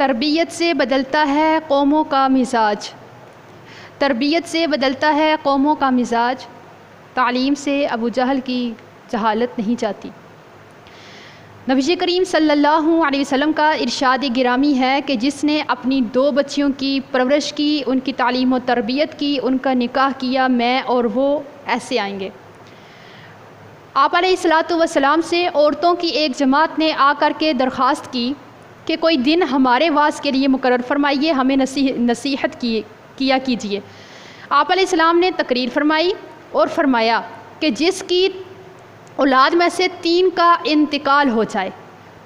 تربیت سے بدلتا ہے قوموں کا مزاج، تربیت سے بدلتا ہے قوموں کا مزاج، تعلیم سے ابو جہل کی جہالت نہیں جاتی۔ نبی کریم صلی اللہ علیہ وسلم کا ارشاد گرامی ہے کہ جس نے اپنی 2 بچیوں کی پرورش کی، ان کی تعلیم و تربیت کی، ان کا نکاح کیا، میں اور وہ ایسے آئیں گے۔ آپ علیہ الصلاۃ والسلام سے عورتوں کی ایک جماعت نے آ کر کے درخواست کی کہ کوئی دن ہمارے واعظ کے لیے مقرر فرمائیے، ہمیں نصیحت کیا کیجیے۔ آپ علیہ السلام نے تقریر فرمائی اور فرمایا کہ جس کی اولاد میں سے 3 کا انتقال ہو جائے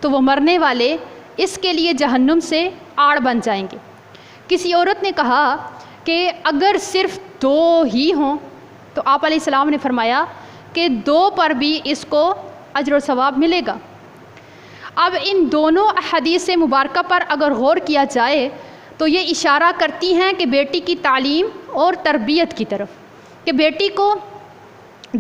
تو وہ مرنے والے اس کے لیے جہنم سے آڑ بن جائیں گے۔ کسی عورت نے کہا کہ اگر صرف 2 ہی ہوں تو آپ علیہ السلام نے فرمایا کہ 2 پر بھی اس کو اجر و ثواب ملے گا۔ اب ان دونوں احادیث مبارکہ پر اگر غور کیا جائے تو یہ اشارہ کرتی ہیں کہ بیٹی کی تعلیم اور تربیت کی طرف، کہ بیٹی کو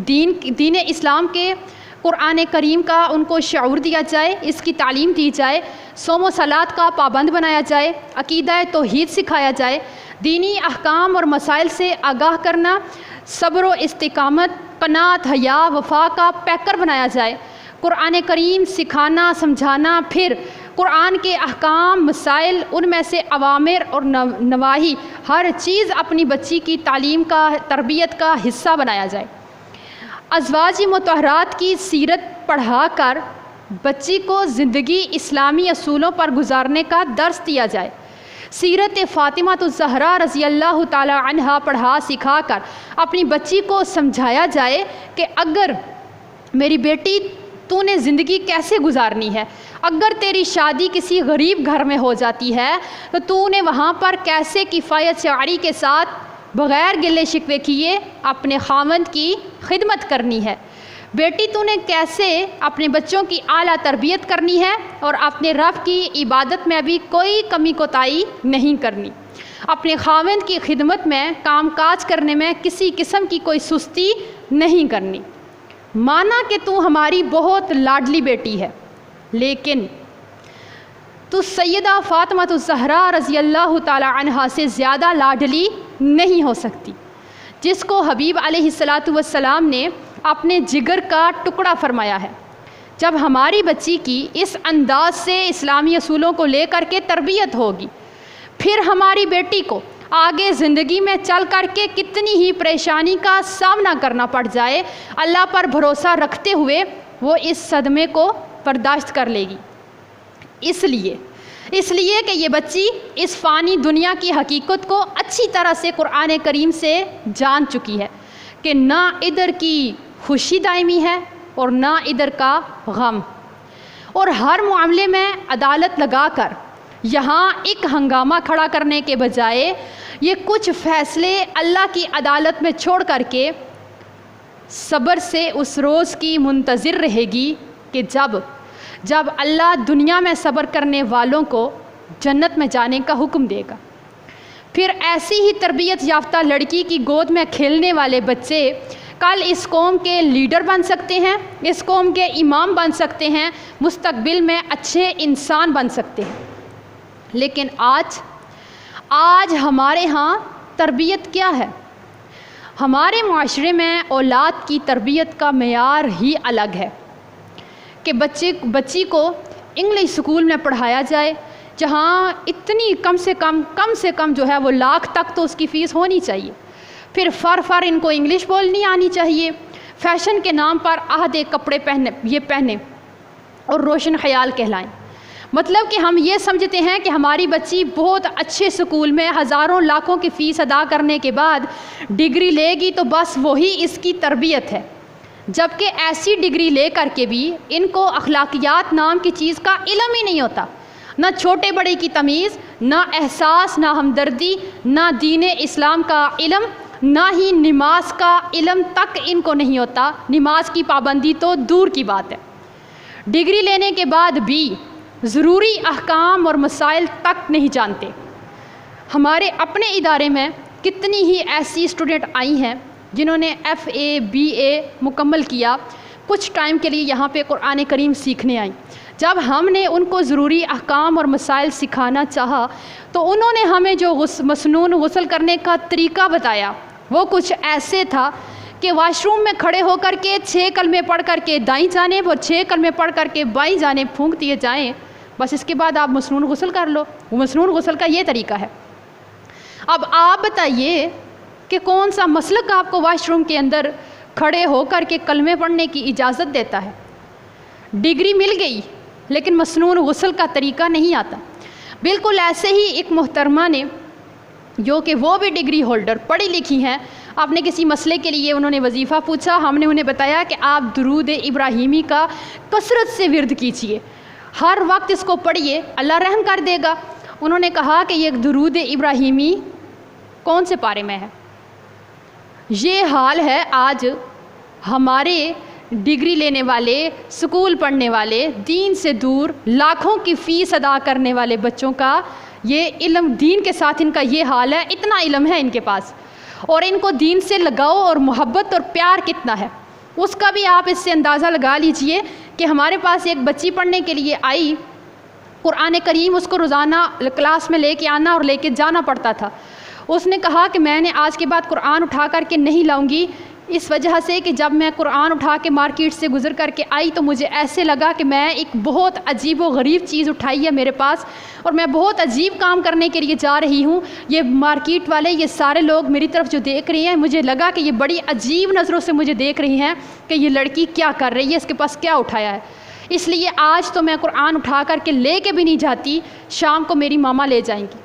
دین اسلام کے قرآن کریم کا ان کو شعور دیا جائے، اس کی تعلیم دی جائے، صوم و صلات کا پابند بنایا جائے، عقیدہ توحید سکھایا جائے، دینی احکام اور مسائل سے آگاہ کرنا، صبر و استقامت، قناعت، حیا، وفا کا پیکر بنایا جائے، قرآن کریم سکھانا سمجھانا، پھر قرآن کے احکام مسائل، ان میں سے اوامر اور نواہی، ہر چیز اپنی بچی کی تعلیم کا تربیت کا حصہ بنایا جائے۔ ازواج مطہرات کی سیرت پڑھا کر بچی کو زندگی اسلامی اصولوں پر گزارنے کا درس دیا جائے۔ سیرت فاطمہ الزہرا رضی اللہ تعالی عنہا پڑھا سکھا کر اپنی بچی کو سمجھایا جائے کہ اگر میری بیٹی تو نے زندگی کیسے گزارنی ہے، اگر تیری شادی کسی غریب گھر میں ہو جاتی ہے تو تو نے وہاں پر کیسے کفایت شعری کے ساتھ بغیر گلے شکوے کیے اپنے خاوند کی خدمت کرنی ہے۔ بیٹی تو نے کیسے اپنے بچوں کی اعلیٰ تربیت کرنی ہے اور اپنے رب کی عبادت میں بھی کوئی کمی کوتاہی نہیں کرنی، اپنے خاوند کی خدمت میں کام کاج کرنے میں کسی قسم کی کوئی سستی نہیں کرنی۔ مانا کہ تو ہماری بہت لاڈلی بیٹی ہے، لیکن تو سیدہ فاطمہ الزہرا رضی اللہ تعالی عنہا سے زیادہ لاڈلی نہیں ہو سکتی، جس کو حبیب علیہ الصلاۃ والسلام نے اپنے جگر کا ٹکڑا فرمایا ہے۔ جب ہماری بچی کی اس انداز سے اسلامی اصولوں کو لے کر کے تربیت ہوگی، پھر ہماری بیٹی کو آگے زندگی میں چل کر کے کتنی ہی پریشانی کا سامنا کرنا پڑ جائے، اللہ پر بھروسہ رکھتے ہوئے وہ اس صدمے کو برداشت کر لے گی۔ اس لیے کہ یہ بچی اس فانی دنیا کی حقیقت کو اچھی طرح سے قرآن کریم سے جان چکی ہے کہ نہ ادھر کی خوشی دائمی ہے اور نہ ادھر کا غم، اور ہر معاملے میں عدالت لگا کر یہاں ایک ہنگامہ کھڑا کرنے کے بجائے یہ کچھ فیصلے اللہ کی عدالت میں چھوڑ کر کے صبر سے اس روز کی منتظر رہے گی کہ جب اللہ دنیا میں صبر کرنے والوں کو جنت میں جانے کا حکم دے گا۔ پھر ایسی ہی تربیت یافتہ لڑکی کی گود میں کھیلنے والے بچے کل اس قوم کے لیڈر بن سکتے ہیں، اس قوم کے امام بن سکتے ہیں، مستقبل میں اچھے انسان بن سکتے ہیں۔ لیکن آج ہمارے ہاں تربیت کیا ہے؟ ہمارے معاشرے میں اولاد کی تربیت کا معیار ہی الگ ہے کہ بچی کو انگلش سکول میں پڑھایا جائے، جہاں اتنی کم سے کم جو ہے وہ لاکھ تک تو اس کی فیس ہونی چاہیے، پھر فر ان کو انگلش بولنی آنی چاہیے، فیشن کے نام پر آدھے کپڑے پہنے اور روشن خیال کہلائیں۔ مطلب کہ ہم یہ سمجھتے ہیں کہ ہماری بچی بہت اچھے سکول میں ہزاروں لاکھوں کی فیس ادا کرنے کے بعد ڈگری لے گی تو بس وہی اس کی تربیت ہے، جبکہ ایسی ڈگری لے کر کے بھی ان کو اخلاقیات نام کی چیز کا علم ہی نہیں ہوتا، نہ چھوٹے بڑے کی تمیز، نہ احساس، نہ ہمدردی، نہ دین اسلام کا علم، نہ ہی نماز کا علم تک ان کو نہیں ہوتا، نماز کی پابندی تو دور کی بات ہے۔ ڈگری لینے کے بعد بھی ضروری احکام اور مسائل تک نہیں جانتے۔ ہمارے اپنے ادارے میں کتنی ہی ایسی اسٹوڈنٹ آئی ہیں جنہوں نے FA BA مکمل کیا، کچھ ٹائم کے لیے یہاں پہ قرآن کریم سیکھنے آئیں، جب ہم نے ان کو ضروری احکام اور مسائل سکھانا چاہا تو انہوں نے ہمیں جو مسنون غسل کرنے کا طریقہ بتایا وہ کچھ ایسے تھا کہ واش روم میں کھڑے ہو کر کے 6 کلمے پڑھ کر کے دائیں جانب اور 6 کلمے پڑھ کر کے بائیں جانب پھونک دیے جائیں، بس اس کے بعد آپ مسنون غسل کر لو۔ وہ مسنون غسل کا یہ طریقہ ہے۔ اب آپ بتائیے کہ کون سا مسلک آپ کو واش روم کے اندر کھڑے ہو کر کے کلمے پڑھنے کی اجازت دیتا ہے؟ ڈگری مل گئی لیکن مسنون غسل کا طریقہ نہیں آتا۔ بالکل ایسے ہی ایک محترمہ نے، جو کہ وہ بھی ڈگری ہولڈر پڑھی لکھی ہیں، آپ نے کسی مسئلے کے لیے انہوں نے وظیفہ پوچھا، ہم نے انہیں بتایا کہ آپ درود ابراہیمی کا کثرت سے ورد کیجیے، ہر وقت اس کو پڑھیے، اللہ رحم کر دے گا۔ انہوں نے کہا کہ یہ درود ابراہیمی کون سے پارے میں ہے؟ یہ حال ہے آج ہمارے ڈگری لینے والے، سکول پڑھنے والے، دین سے دور لاکھوں کی فیس ادا کرنے والے بچوں کا، یہ علم دین کے ساتھ ان کا یہ حال ہے۔ اتنا علم ہے ان کے پاس، اور ان کو دین سے لگاؤ اور محبت اور پیار کتنا ہے اس کا بھی آپ اس سے اندازہ لگا لیجئے کہ ہمارے پاس ایک بچی پڑھنے کے لیے آئی، قرآن کریم اس کو روزانہ کلاس میں لے کے آنا اور لے کے جانا پڑتا تھا۔ اس نے کہا کہ میں نے آج کے بعد قرآن اٹھا کر کے نہیں لاؤں گی، اس وجہ سے کہ جب میں قرآن اٹھا کے مارکیٹ سے گزر کر کے آئی تو مجھے ایسے لگا کہ میں ایک بہت عجیب و غریب چیز اٹھائی ہے میرے پاس، اور میں بہت عجیب کام کرنے کے لیے جا رہی ہوں۔ یہ مارکیٹ والے، یہ سارے لوگ میری طرف جو دیکھ رہے ہیں، مجھے لگا کہ یہ بڑی عجیب نظروں سے مجھے دیکھ رہی ہیں کہ یہ لڑکی کیا کر رہی ہے، اس کے پاس کیا اٹھایا ہے۔ اس لیے آج تو میں قرآن اٹھا کر کے لے کے بھی نہیں جاتی، شام کو میری ماما لے جائیں گی۔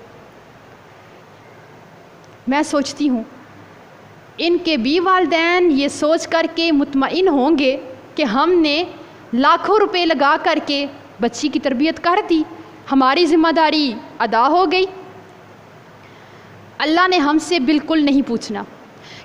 میں سوچتی ہوں ان کے بھی والدین یہ سوچ کر کے مطمئن ہوں گے کہ ہم نے لاکھوں روپے لگا کر کے بچی کی تربیت کر دی، ہماری ذمہ داری ادا ہو گئی۔ اللہ نے ہم سے بالکل نہیں پوچھنا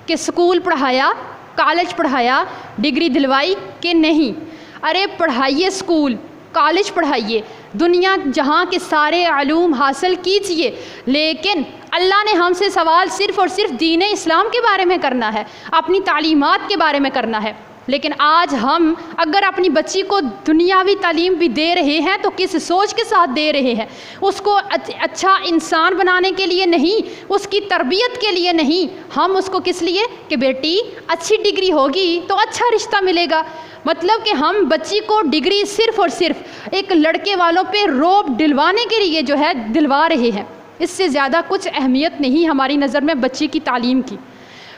کہ سکول پڑھایا، کالج پڑھایا، ڈگری دلوائی کہ نہیں۔ ارے پڑھائیے، سکول کالج پڑھائیے، دنیا جہاں کے سارے علوم حاصل کیجئے، لیکن اللہ نے ہم سے سوال صرف اور صرف دین اسلام کے بارے میں کرنا ہے، اپنی تعلیمات کے بارے میں کرنا ہے۔ لیکن آج ہم اگر اپنی بچی کو دنیاوی تعلیم بھی دے رہے ہیں تو کس سوچ کے ساتھ دے رہے ہیں؟ اس کو اچھا انسان بنانے کے لیے نہیں، اس کی تربیت کے لیے نہیں، ہم اس کو کس لیے کہ بیٹی اچھی ڈگری ہوگی تو اچھا رشتہ ملے گا۔ مطلب کہ ہم بچی کو ڈگری صرف اور صرف ایک لڑکے والوں پہ روب ڈلوانے کے لیے جو ہے دلوا رہے ہیں، اس سے زیادہ کچھ اہمیت نہیں ہماری نظر میں بچی کی تعلیم کی۔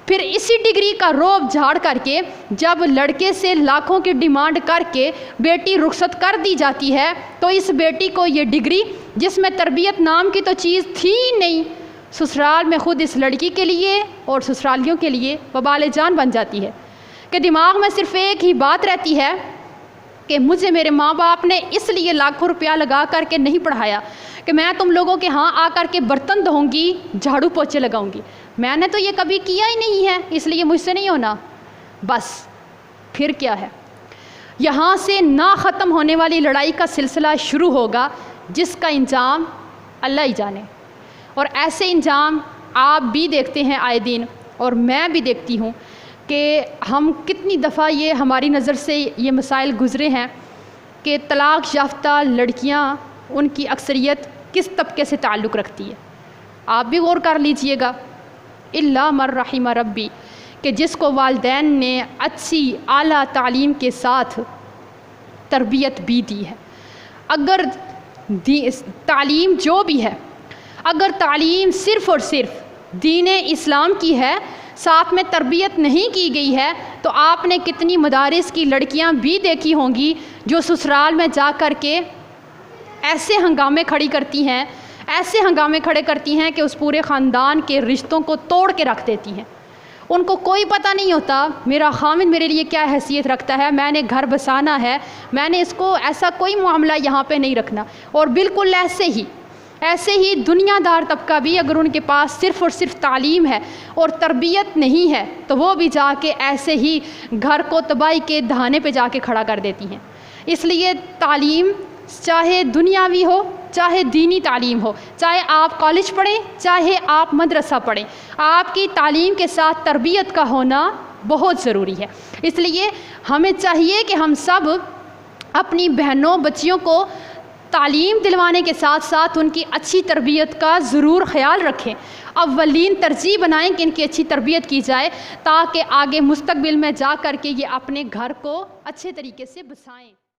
پھر اسی ڈگری کا روب جھاڑ کر کے جب لڑکے سے لاکھوں کی ڈیمانڈ کر کے بیٹی رخصت کر دی جاتی ہے تو اس بیٹی کو یہ ڈگری، جس میں تربیت نام کی تو چیز تھی نہیں، سسرال میں خود اس لڑکی کے لیے اور سسرالیوں کے لیے وبال جان بن جاتی ہے کہ دماغ میں صرف ایک ہی بات رہتی ہے کہ مجھے میرے ماں باپ نے اس لیے لاکھوں روپیہ لگا کر کے نہیں پڑھایا کہ میں تم لوگوں کے ہاں آ کر کے برتن دھوؤں گی، جھاڑو پوچھے لگاؤں گی، میں نے تو یہ کبھی کیا ہی نہیں ہے، اس لیے مجھ سے نہیں ہونا۔ بس پھر کیا ہے؟ یہاں سے نہ ختم ہونے والی لڑائی کا سلسلہ شروع ہوگا جس کا انجام اللہ ہی جانے، اور ایسے انجام آپ بھی دیکھتے ہیں آئے دن، اور میں بھی دیکھتی ہوں کہ ہم کتنی دفعہ یہ ہماری نظر سے یہ مسائل گزرے ہیں کہ طلاق یافتہ لڑکیاں، ان کی اکثریت کس طبقے سے تعلق رکھتی ہے۔ آپ بھی غور کر لیجئے گا، الا من رحم ربی، کہ جس کو والدین نے اچھی اعلیٰ تعلیم کے ساتھ تربیت بھی دی ہے۔ اگر تعلیم جو بھی ہے، اگر تعلیم صرف اور صرف دین اسلام کی ہے، ساتھ میں تربیت نہیں کی گئی ہے، تو آپ نے کتنی مدارس کی لڑکیاں بھی دیکھی ہوں گی جو سسرال میں جا کر کے ایسے ہنگامے کھڑی کرتی ہیں، ایسے ہنگامے کھڑے کرتی ہیں کہ اس پورے خاندان کے رشتوں کو توڑ کے رکھ دیتی ہیں۔ ان کو کوئی پتہ نہیں ہوتا میرا خامن میرے لیے کیا حیثیت رکھتا ہے، میں نے گھر بسانا ہے، میں نے اس کو ایسا کوئی معاملہ یہاں پہ نہیں رکھنا۔ اور بالکل ایسے ہی دنیا دار طبقہ بھی اگر ان کے پاس صرف اور صرف تعلیم ہے اور تربیت نہیں ہے تو وہ بھی جا کے ایسے ہی گھر کو تباہی کے دہانے پہ جا کے کھڑا کر دیتی ہیں۔ اس لیے تعلیم چاہے دنیاوی ہو، چاہے دینی تعلیم ہو، چاہے آپ کالج پڑھیں، چاہے آپ مدرسہ پڑھیں، آپ کی تعلیم کے ساتھ تربیت کا ہونا بہت ضروری ہے۔ اس لیے ہمیں چاہیے کہ ہم سب اپنی بہنوں بچیوں کو تعلیم دلوانے کے ساتھ ساتھ ان کی اچھی تربیت کا ضرور خیال رکھیں. اولین ترجیح بنائیں کہ ان کی اچھی تربیت کی جائے تاکہ آگے مستقبل میں جا کر کے یہ اپنے گھر کو اچھے طریقے سے بسائیں.